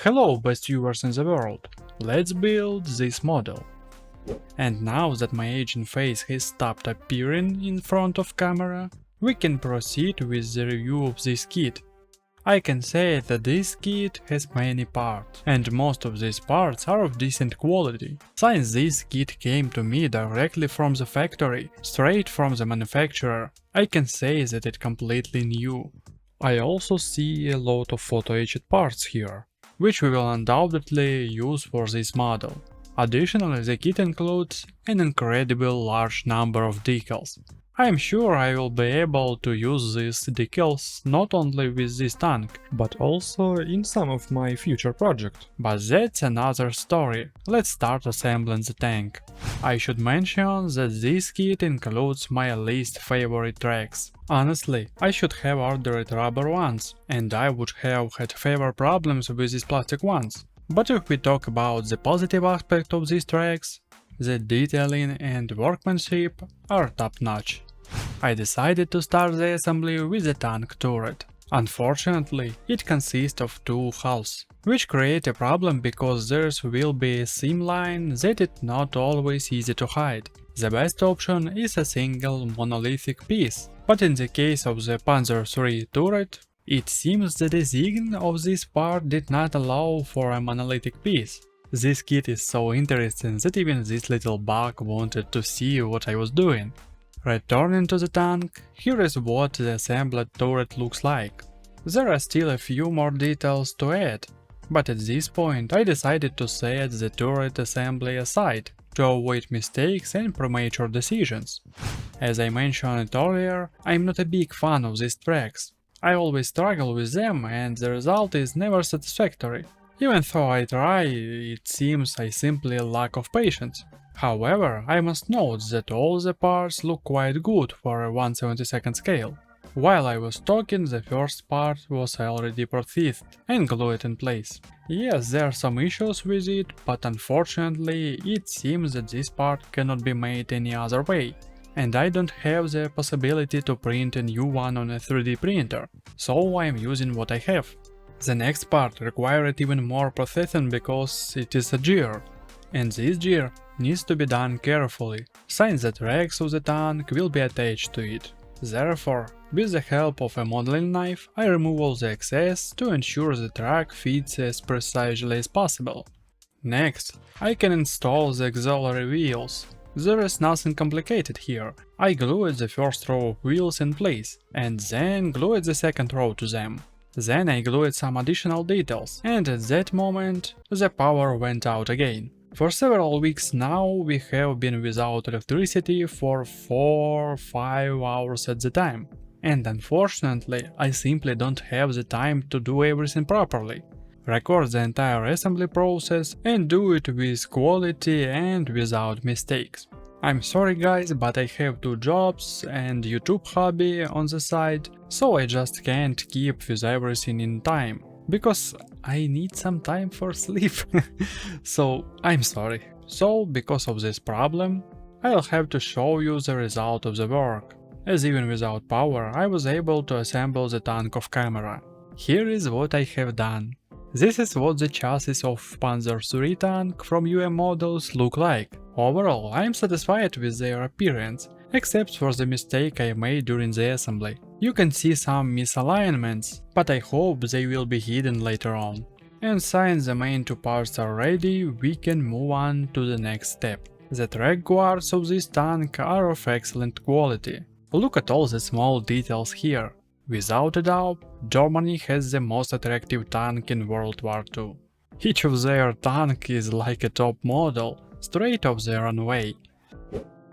Hello best viewers in the world, let's build this model. And now that my agent face has stopped appearing in front of camera, we can proceed with the review of this kit. I can say that this kit has many parts, and most of these parts are of decent quality. Since this kit came to me directly from the factory, straight from the manufacturer, I can say that it's completely new. I also see a lot of photo-etched parts here, which we will undoubtedly use for this model. Additionally, the kit includes an incredibly large number of decals. I am sure I will be able to use these decals not only with this tank, but also in some of my future projects. But that's another story. Let's start assembling the tank. I should mention that this kit includes my least favorite tracks. Honestly, I should have ordered rubber ones, and I would have had fewer problems with these plastic ones. But if we talk about the positive aspect of these tracks, the detailing and workmanship are top-notch. I decided to start the assembly with the tank turret. Unfortunately, it consists of two halves, which create a problem because there will be a seam line that is not always easy to hide. The best option is a single monolithic piece, but in the case of the Panzer III turret, it seems the design of this part did not allow for a monolithic piece. This kit is so interesting that even this little bug wanted to see what I was doing. Returning to the tank, here is what the assembled turret looks like. There are still a few more details to add, but at this point I decided to set the turret assembly aside to avoid mistakes and premature decisions. As I mentioned earlier, I'm not a big fan of these tracks. I always struggle with them and the result is never satisfactory. Even though I try, it seems I simply lack of patience. However, I must note that all the parts look quite good for a 1/72 scale. While I was talking, the first part was already prothethed and glued in place. Yes, there are some issues with it, but unfortunately it seems that this part cannot be made any other way. And I don't have the possibility to print a new one on a 3D printer, so I am using what I have. The next part required even more processing because it is a gear, and this gear needs to be done carefully, since the tracks of the tank will be attached to it. Therefore, with the help of a modeling knife, I remove all the excess to ensure the track fits as precisely as possible. Next, I can install the auxiliary wheels. There is nothing complicated here. I glued the first row of wheels in place, and then glued the second row to them. Then I glued some additional details, and at that moment the power went out again. For several weeks now we have been without electricity for 4-5 hours at the time, and unfortunately I simply don't have the time to do everything properly. Record the entire assembly process and do it with quality and without mistakes. I'm sorry guys, but I have 2 jobs and YouTube hobby on the side, so I just can't keep with everything in time, because I need some time for sleep. So I'm sorry. So because of this problem, I'll have to show you the result of the work, as even without power I was able to assemble the tank off camera. Here is what I have done. This is what the chassis of Panzer III tank from models look like. Overall, I am satisfied with their appearance, except for the mistake I made during the assembly. You can see some misalignments, but I hope they will be hidden later on. And since the main 2 parts are ready, we can move on to the next step. The track guards of this tank are of excellent quality. Look at all the small details here. Without a doubt, Germany has the most attractive tank in World War II. Each of their tanks is like a top model, straight off the runway.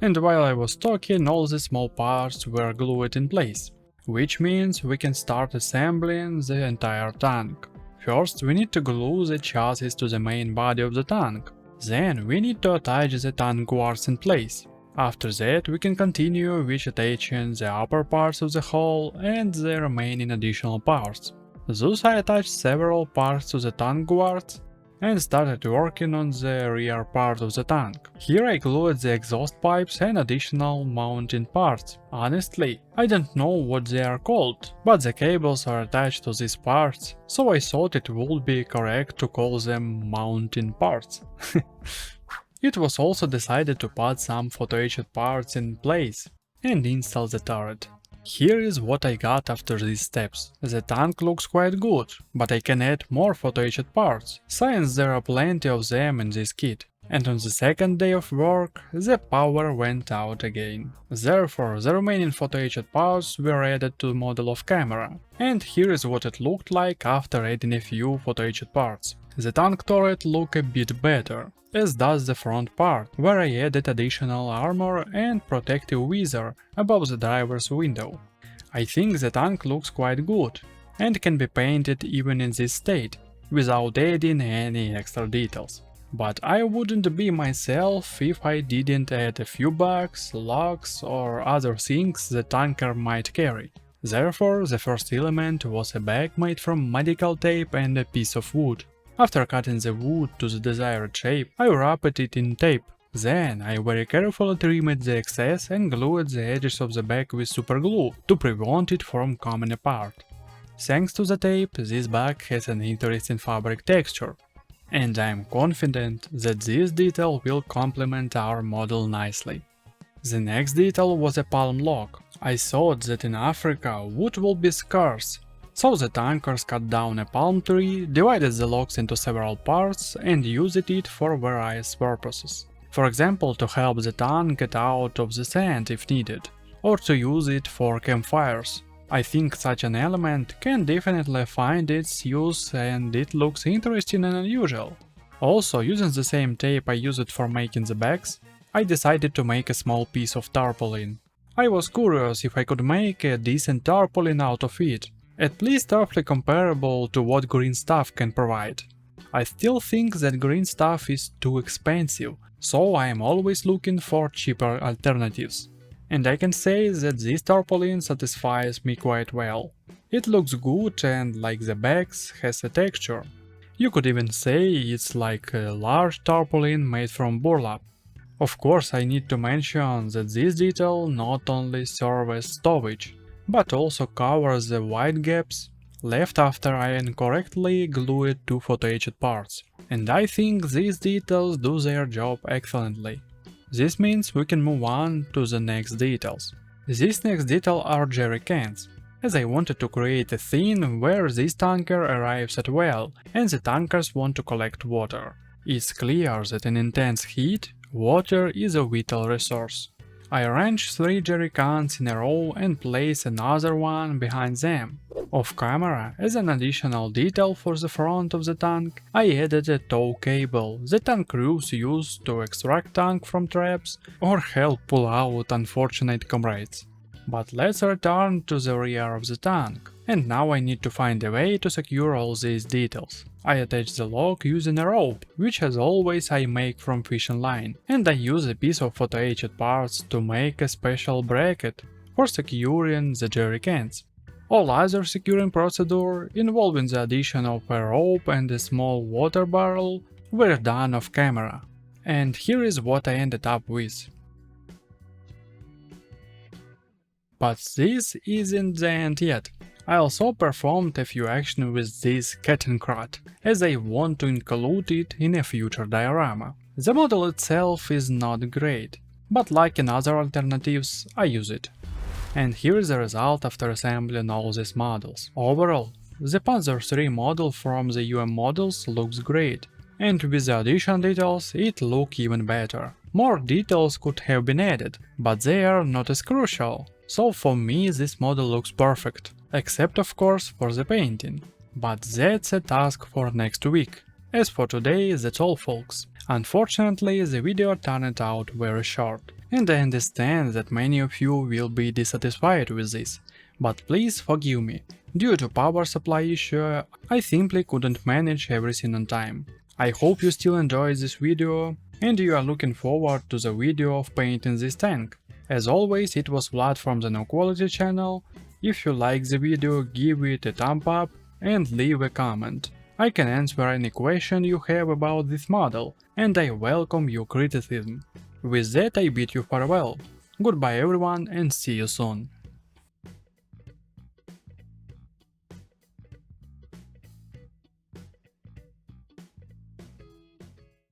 And while I was talking, all the small parts were glued in place, which means we can start assembling the entire tank. First, we need to glue the chassis to the main body of the tank. Then we need to attach the tank guards in place. After that, we can continue with attaching the upper parts of the hull and the remaining additional parts. Thus I attached several parts to the tank guards, and started working on the rear part of the tank. Here I glued the exhaust pipes and additional mounting parts. Honestly, I don't know what they are called, but the cables are attached to these parts, so I thought it would be correct to call them mounting parts. It was also decided to put some photo-etched parts in place and install the turret. Here is what I got after these steps. The tank looks quite good, but I can add more photo-etched parts, since there are plenty of them in this kit. And on the second day of work, the power went out again. Therefore, the remaining photo-etched parts were added to the model of camera. And here is what it looked like after adding a few photo-etched parts. The tank turret looked a bit better, as does the front part, where I added additional armor and protective visor above the driver's window. I think the tank looks quite good, and can be painted even in this state, without adding any extra details. But I wouldn't be myself if I didn't add a few bugs, locks or other things the tanker might carry. Therefore, the first element was a bag made from medical tape and a piece of wood. After cutting the wood to the desired shape, I wrapped it in tape. Then I very carefully trimmed the excess and glued the edges of the bag with superglue to prevent it from coming apart. Thanks to the tape, this bag has an interesting fabric texture, and I am confident that this detail will complement our model nicely. The next detail was a palm log. I thought that in Africa wood will be scarce, so the tankers cut down a palm tree, divided the logs into several parts and used it for various purposes. For example, to help the tank get out of the sand if needed, or to use it for campfires. I think such an element can definitely find its use and it looks interesting and unusual. Also, using the same tape I used for making the bags, I decided to make a small piece of tarpaulin. I was curious if I could make a decent tarpaulin out of it, at least roughly comparable to what green stuff can provide. I still think that green stuff is too expensive, so I am always looking for cheaper alternatives. And I can say that this tarpaulin satisfies me quite well. It looks good and, like the bags, has a texture. You could even say it's like a large tarpaulin made from burlap. Of course, I need to mention that this detail not only serves as stowage, but also covers the white gaps left after I incorrectly glued two photo-etched parts. And I think these details do their job excellently. This means we can move on to the next details. This next detail are jerry cans, as I wanted to create a scene where this tanker arrives at well and the tankers want to collect water. It's clear that in intense heat, water is a vital resource. I arranged 3 jerry cans in a row and placed another one behind them. Off camera, as an additional detail for the front of the tank, I added a tow cable that tank crews use to extract tank from traps or help pull out unfortunate comrades. But let's return to the rear of the tank. And now I need to find a way to secure all these details. I attach the log using a rope, which as always I make from fishing line, and I use a piece of photo-etched parts to make a special bracket for securing the jerry cans. All other securing procedure, involving the addition of a rope and a small water barrel, were done off camera. And here is what I ended up with. But this isn't the end yet. I also performed a few actions with this kettenkrad, as I want to include it in a future diorama. The model itself is not great, but like in other alternatives, I use it. And here is the result after assembling all these models. Overall, the Panzer III model from the models looks great, and with the additional details it looks even better. More details could have been added, but they are not as crucial. So for me this model looks perfect, except of course for the painting. But that's a task for next week. As for today, that's all folks. Unfortunately, the video turned out very short, and I understand that many of you will be dissatisfied with this, but please forgive me. Due to power supply issue, I simply couldn't manage everything on time. I hope you still enjoyed this video, and you are looking forward to the video of painting this tank. As always, it was Vlad from the No Quality channel. If you like the video, give it a thumb up and leave a comment. I can answer any question you have about this model, and I welcome your criticism. With that I bid you farewell. Goodbye everyone and see you soon.